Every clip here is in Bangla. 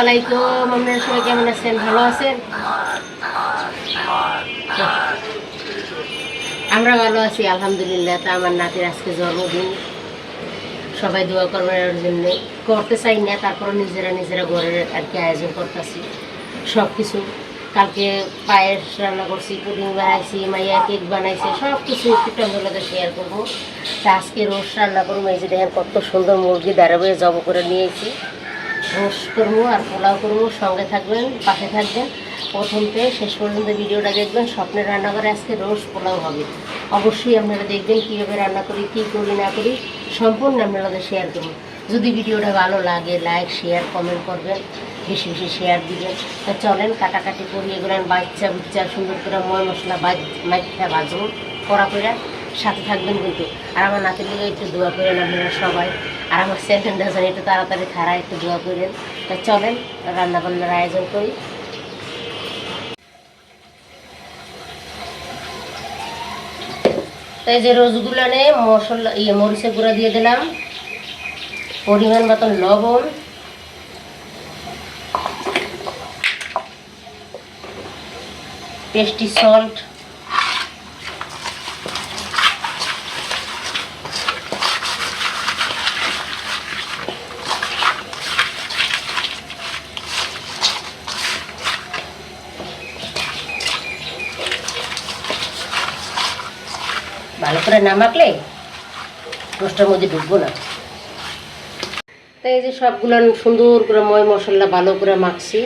আলাইকুম। আপনারা সবাই কেমন আছেন? ভালো আছেন? আমরা ভালো আছি আলহামদুলিল্লাহ। তা আমার নাতির আজকে জন্মদিন, সবাই দোয়া করবেন ওর জন্য। করতে চাই না, তারপর নিজেরা ঘরের আর কি আয়োজন করতেছি সব কিছু। কালকে পায়েস রান্না করছি, পুডিং বানাইছি, মাইয়া কেক বানাইছে, সব কিছু একটু টঙ্গলাতে শেয়ার করবো। তা আজকে রোস্ট রান্না করবো। এই যে দেখেন কত সুন্দর মুরগি দাঁড়াবে জব করে নিয়েছি। রোস্ট করবো আর পোলাও করবো। সঙ্গে থাকবেন, পাশে থাকবেন, প্রথম থেকে শেষ পর্যন্ত ভিডিওটা দেখবেন। স্বপ্নের রান্নাঘরে আজকে রোস্ট পোলাও হবে। অবশ্যই আপনারা দেখবেন কীভাবে রান্না করি, কী করি না করি, সম্পূর্ণ আপনাদের শেয়ার করবো। যদি ভিডিওটা ভালো লাগে লাইক শেয়ার কমেন্ট করবেন, বেশি বেশি শেয়ার দিবেন। তা চলেন কাটাকাটি করি এগুলেন, বাচ্চা বুচ্চা সুন্দর করে ময় মশলা মাইঠা ভাজুন করা করে সাথে থাকবেন কিন্তু। আর আমার নাতির লিগে একটু দোয়া করেন আপনারা সবাই। আর আমার সেকেন্ডটা যেন একটু তাড়াতাড়ি খাড়া একটু দোয়া করেন। তা চলেন রান্নাবান্নার আয়োজন করি। তাই যে রোজগুলানে মশলা মরিচের গুঁড়া দিয়ে দিলাম, পরিমাণ মতন লবণ, টেস্টি সল্ট, ভালো করে না মাখলে রোস্টের মধ্যে ঢুকবো না। তাই এই যে সবগুলো সুন্দর করে ময় মশলা ভালো করে মাখছি।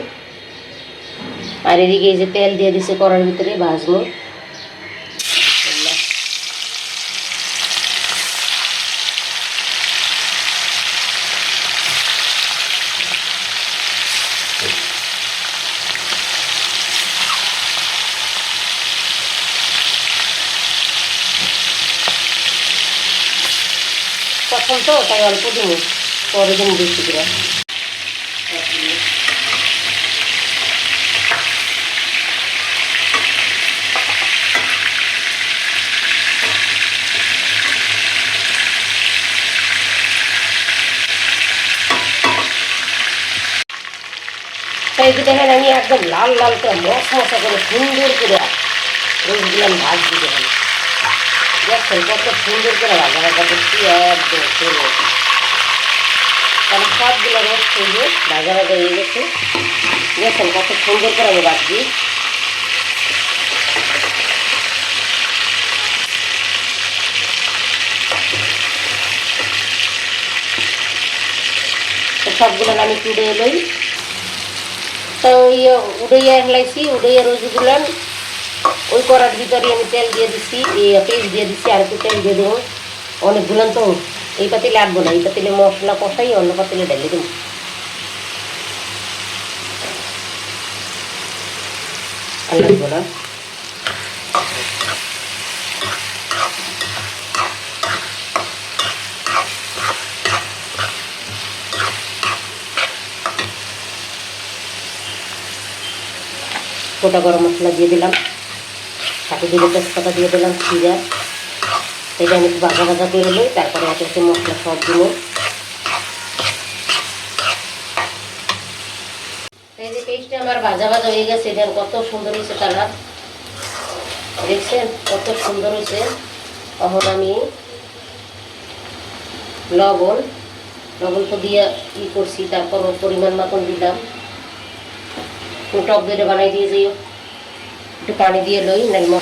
আর এদিকে এই যে তেল দিয়ে দিছে কড়ার ভিতরে ভাজবো। তখন তো তাই অল্প দিন, পরে দিন বেশি করে। তাই যে দেখেন আমি একদম লাল লাল করে মশা করে সুন্দর করে রোজগুলো আমি ভাজছি। দেখেন দেখছেন কত সুন্দর করে ভাজা ভাজা করছি একদম সুন্দর। তাহলে সবগুলো রোস্ট হয়ে ভাজা ভাজা হয়ে গেছে। দেখছেন কত সুন্দর করে আমি ভাজছি। সবগুলো আমি তুলে এলোই। তো উড়াইয়া হেলাইছি, উড়াইয়া রোজগুলো ওই করার ভিতরে আমি তেল দিয়ে দিচ্ছি, পেস্ট দিয়ে দিচ্ছি। আর একটু তেল দিয়ে দেবো, অনেকগুলো তো এই পাতিলে আটবো না। এই পাতিলে মশলা কষাই অন্য পাতিলে ঢেলে দেবো। আর লাগবো না। গোটা গরম মশলা দিয়ে দিলাম, সাথে দিলে তেজপাতা দিয়ে দিলাম, জিরা। এটা আমি একটু ভাজা ভাজা করে নিই, তারপরে একে একে মশলা সব দিব। এই যে পেস্টটা আমার ভাজা ভাজা হয়ে গেছে। দেখেন কত সুন্দর হয়েছে কালার, দেখছেন কত সুন্দর হয়েছে। তখন আমি লবণ তো দিয়ে করছি, তারপর পরিমাণ মতন দিলাম। টক দইটা বানাই দিয়ে যাই, একটু পানি দিয়ে লই নাইল।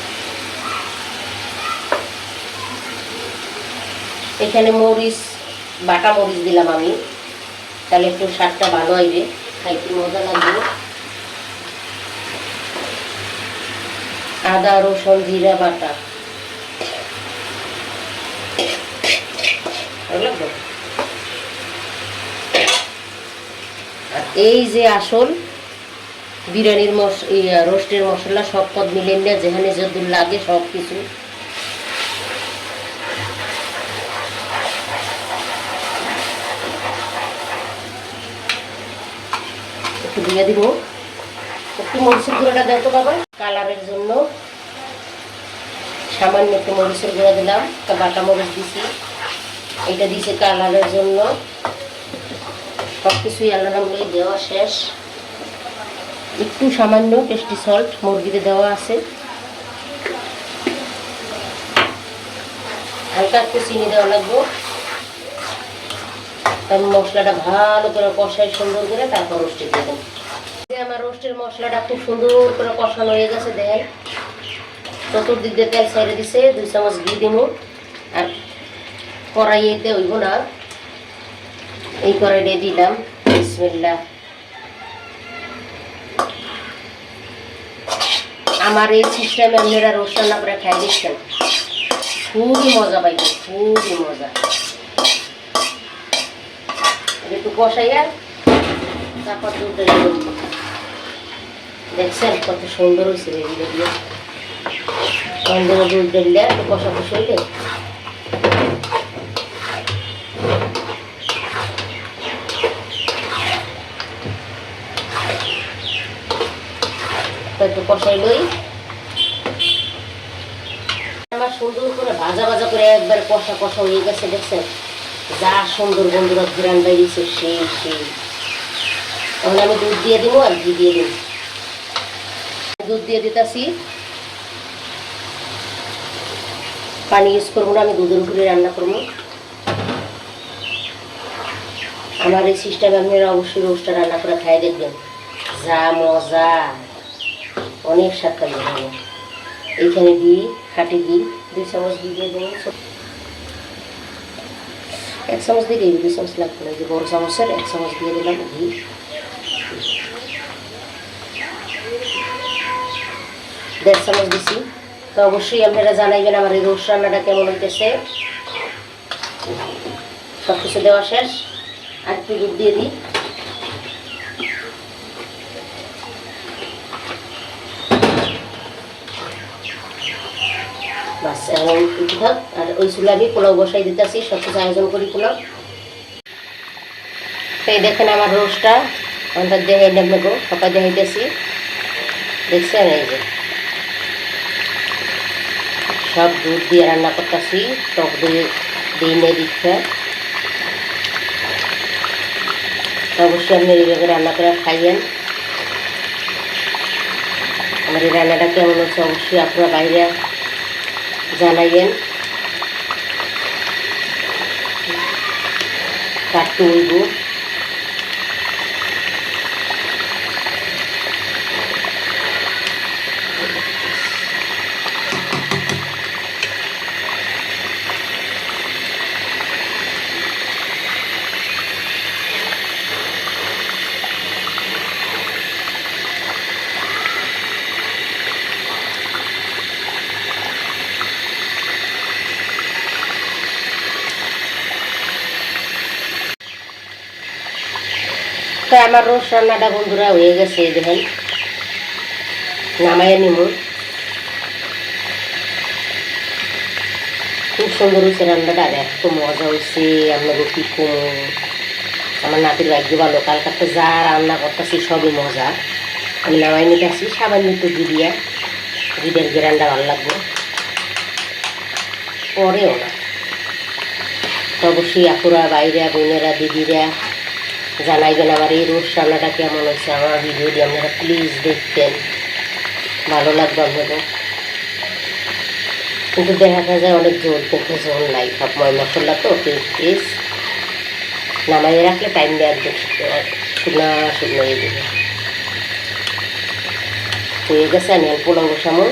এখানে মরিচ বাটা মরিচ দিলাম আমি, তাহলে একটু স্বাদটা ভালো হইবে, খাইতে মজা লাগবে। আদা রসুন জিরা বাটা লাগবে। আর এই যে আসল বিরিয়ানির রোস্টের মশলা সব পদ মিলে নিয়ে যেখানে যত লাগে সব কিছু একটু দিয়ে দিব। একটু মরিচের গুঁড়োটা দেখতে পাবেন কালারের জন্য, সামান্য একটু মরিচের গুঁড়া দিলাম, বাটা মরিচ দিছি, এটা দিয়েছে কালারের জন্য। সব কিছুই আলাদা দেওয়া শেষ। একটু সামান্য টেস্টি সল্ট মুরগিতে দেওয়া আছে, হালকা একটু চিনি দেওয়া লাগবে। তারপর মশলাটা ভালো করে কষাই সুন্দর করে তারপর রোস্টে দিয়ে দেবো। আমার রোস্টের মশলাটা খুব সুন্দর করে কষানো হয়ে গেছে, দেখেন চতুর্দিক দিয়ে তেল ছেড়ে দিছে। 2 চামচ ঘি দিব, আর কড়াইতে হইব না, এই কড়াইতে দিলাম। বিসমিল্লাহ। আমার এই সিস্টেমে আপনারা রোস্ট রান্না করে খাই দেখছেন, খুবই মজা পাইবে, খুবই মজা। একটু কষাইয়া তারপর দুধটা দিয়ে দেখছেন কত সুন্দর হয়েছে রেডি দিয়ে সুন্দর দুধ দিলে একটু কষা কষা হইলে একটু কষাই লই। আমার সুন্দর করে ভাজা ভাজা করে একবার কষা কষা হয়ে গেছে, দেখছেন যা সুন্দর বন্ধুরা ঘুরান বাইরেছে সেই সেই। তখন আমি দুধ দিয়ে দিব আর ঘি দিয়ে দিব। দুধ দিয়ে দিতেছি, পানি ইউজ করবো না, আমি দুধের উপরে রান্না করবো। আমার এই সিস্টেমে আপনারা অবশ্যই রোস্টটা রান্না করে খাই দেখবেন, যা মজা, অনেক স্বাদ পাইবেন। এইখানে ঘি, খাঁটি ঘি 2 চামচ ঘি দিয়ে দেবো। 1 চামচ দিলে 2 চামচ লাগবে না, যে বড় চামচের 1 চামচ দিয়ে দিলাম ঘি। দেড় চামচ দিছি। তো অবশ্যই আপনারা জানাইবেন আমার এই রোস্ট রান্নাটা কেমন হইতেছে। সব কিছু দেওয়া শেষ, আর একটু দুধ দিয়ে দিই। বাস এখন একটু থাক। আর ওই চুলা আমি পোলাও বসাই দিতেছি, সব কিছু আয়োজন করি পোলাও। তো এই দেখেন আমার রোস্টটা আমাদের দেহে নেবে গো, সকাল দেখাইতেছি, দেখছেন এই যে সব দুধ দিয়ে রান্না করতেছি, টক দিয়ে দিই নেই দীক্ষা। অবশ্যই আপনি এইভাবে রান্না করে খাইয়েন। আমার এই রান্নাটা কেমন হচ্ছে অবশ্যই আপনারা বাইরে জানাইয়েন। কাটতে হইব, তো আমার রোস্ট রান্নাটা বন্ধুরা হয়ে গেছে, দেখেন নামাইয়া নিব। খুব সুন্দর হয়েছে রান্নাটা, আর এত মজা হয়েছে আপনাদের কি কম। আমার নাতির ভাগ্য ভালো, কালকাতে যা রান্না করতেছি সবই মজা। আমি নামাই নিতে আসি সামান্য একটু ঘি দিয়া, ঘিদের গ্রানটা ভালো লাগবে, পরেও না। তো অবশ্যই আপুরা, বাইরা, বোনেরা, দিদিরা জানাইবেন আমার এই রোস্ট রান্নাটা কেমন হয়েছে। আমার ভিডিওটি আপনারা প্লিজ দেখতেন, ভালো লাগবে আপনাদের। কিন্তু দেখা যায় অনেক ঝোল, কিন্তু ঝোল নাই, সব মশলা তো পেস্ট নামাইয়ে রাখলে টাইম দিয়ে একদম শুকনা শুকনো হয়ে দেবে। হয়ে গেছে, আমি আর পোলাও বসাবো।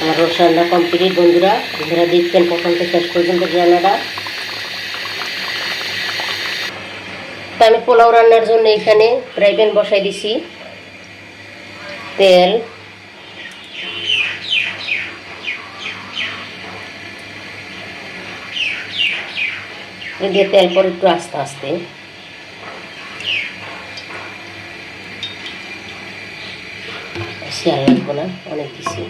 আমার রোস্ট রান্না কমপ্লিট বন্ধুরা, আপনারা দেখতেন প্রথম থেকে শেষ পর্যন্ত রান্নাটা। তো আমি পোলাও রান্নার জন্য এখানে ফ্রাই প্যান বসাই দিছি, তেল, দিয়ে তেল পর একটু আস্তে আস্তে শিয়াল লাগবো না, অনেক দিছি।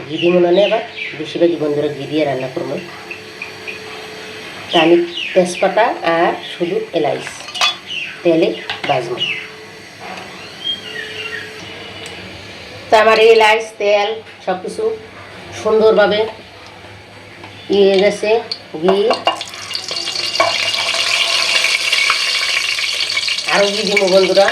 ঘি দিব না, এবার বেশিরভাগই বন্ধুরা ঘি দিয়ে রান্না করবো। তা আমি তেজপাতা আর শুধু এলাইচ তেলে ভাজবো। তো আমার এলাইচ তেল সব কিছু সুন্দরভাবে হয়ে গেছে ঘি, আরও ঘি দিব বন্ধুরা।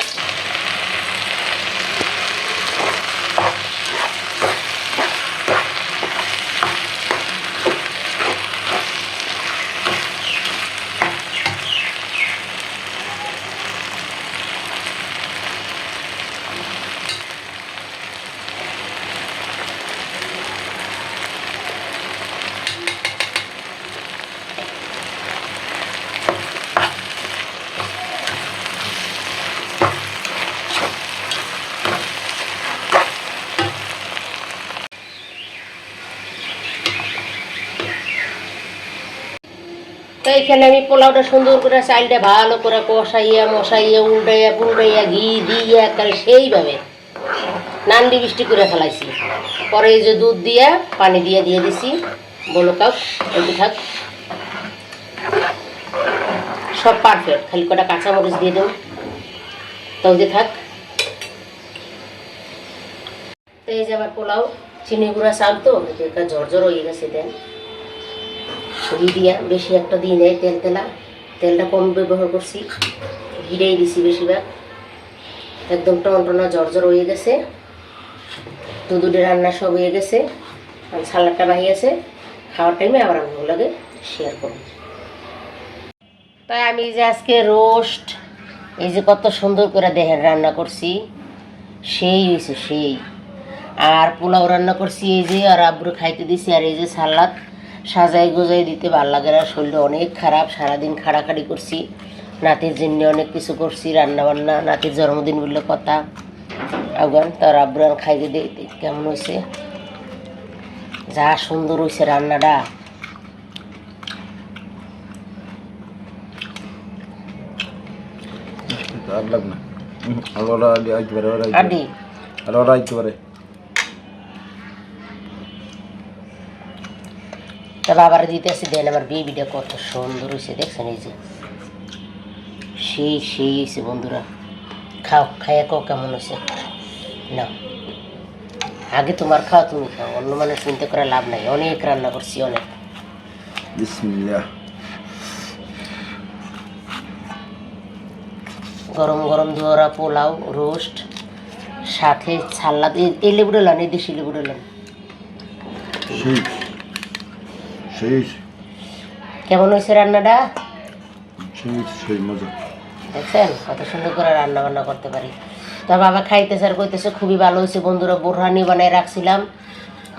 তো এখানে আমি পোলাওটা সুন্দর করে চালটা ভালো করে কষাইয়া মশাইয়া উল্টাইয়া পুল্টাইয়া ঘি দিয়ে একেবারে সেইভাবে নান্ডি বৃষ্টি করে ফেলাইছি। পরে এই যে দুধ দিয়া পানি দিয়ে দিছি, বলো কাপ একটু থাক, সব পারফেক্ট। খালি কটা কাঁচামরিচ দিয়ে দেব, তাও যে থাক। তো এই যে আমার পোলাও চিনি গুঁড়া চাল, তো একটা ঝরঝর হয়ে গেছে। দেন ঘি দিয়া বেশি একটা দিই নেই, তেলটা কম ব্যবহার করছি, ঘিরেই দিছি বেশিরভাগ। একদম টনটনা ঝরঝর হয়ে গেছে, দুধের রান্না সব হয়ে গেছে, সালাডটা বাহি আছে। খাওয়ার টাইমে আবার আমি লাগে শেয়ার করব। তাই আমি যে আজকে রোস্ট এই যে কত সুন্দর করে দেহের রান্না করছি, সেই হয়েছে সেই। আর পোলাও রান্না করছি এই যে, আর আব্বুর খাইতে দিছি। আর এই যে সালাদ সাজাই গোজাই দিতে ভাল লাগে না, শরীরটা অনেক খারাপ, সারাদিন খাড়াখাড়ি করছি, নাতির জন্য অনেক কিছু করছি রান্নাবান্না, নাতির জন্মদিন বললে কথা। আগান তার আব্বুরান খাইতে দিই কেমন হয়েছে, যা সুন্দর হয়েছে রান্নাটা। তা বাবার দিতে আসি, দেন আমার বেবিটা কত সুন্দর হয়েছে দেখছেন, এই যে সেই হয়েছে বন্ধুরা। খাও, খাইয়া খাও কেমন হয়েছে না। আগে তোমার খাও, তুমি খাও, অন্য মানুষ চিন্তা করে লাভ নাই। অনেক রান্না করছি, অনেক। গরম গরম ধোয়া পোলাও রোস্ট, সাথে সালাদ। এই লেবুটা লান, এই দেশি লেবুটা লান। কেমন হয়েছে রান্নাটা? দেখছেন কত সুন্দর করে রান্না বান্না করতে পারি। তা বাবা খাইতেছে আর কইতেছে খুবই ভালো হয়েছে বন্ধুরা। বোরহানি বানাই রাখছিলাম,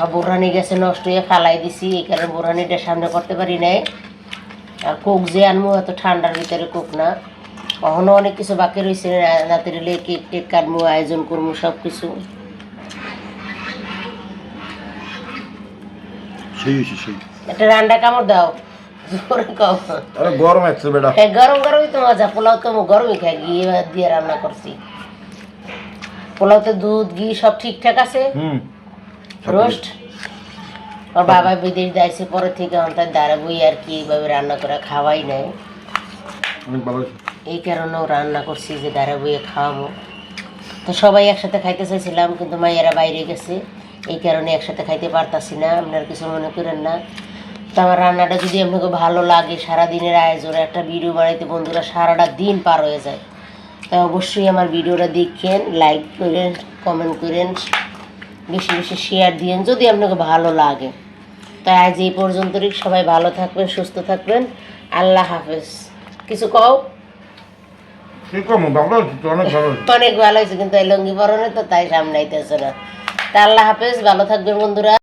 আর বোরহানি গেছে নষ্ট হয়ে ফালাই দিছি, এই কারণে বোরহানিটা সামনে করতে পারি নাই। আর কোক যে আনবো এত ঠান্ডার ভিতরে কোক না, কখনো অনেক কিছু বাকি রয়েছে, রাতের কেক টেক কাটবো, আয়োজন করবো সব কিছু। একটা রান্না কামড় দাও, গরম আছে বেটা। হ্যাঁ গরম গরমই তো মজা। পোলাও তো গরমই খাই, ঘি দিয়ে রান্না করছি। পোলাওতে দুধ ঘি সব ঠিকঠাক আছে। রোস্ট ওর বাবা বিদেশ যাইছে পরে থেকে, তার দাঁড়াবই আর কি, এইভাবে রান্না করে খাওয়াই নেয়। এই কারণেও রান্না করছি যে দাঁড়া বইয়ে খাওয়াবো। তো সবাই একসাথে খাইতে চাইছিলাম, কিন্তু মাইয়ারা বাইরে গেছে, এই কারণে একসাথে খাইতে পারতাছি না। আপনার কিছু মনে করেন না। তো আমার রান্নাটা যদি আপনাকে ভালো লাগে, সারাদিনের আয়োজনে একটা ভিডিও বানাইতে বন্ধুরা সারাটা দিন পার হয়ে যায়। তাই অবশ্যই আমার ভিডিওটা দেখেন, লাইক করেন, কমেন্ট করেন, বেশি বেশি শেয়ার দিয়েন যদি আপনাকে ভালো লাগে। তাই আজ এই পর্যন্তই। সবাই ভালো থাকবেন, সুস্থ থাকবেন। আল্লাহ হাফেজ। কিছু কও? অনেক ভালো হয়েছে, কিন্তু এই লঙ্গি পরনে তো তাই সামলাইতেছে না। তা আল্লাহ হাফেজ, ভালো থাকবেন বন্ধুরা।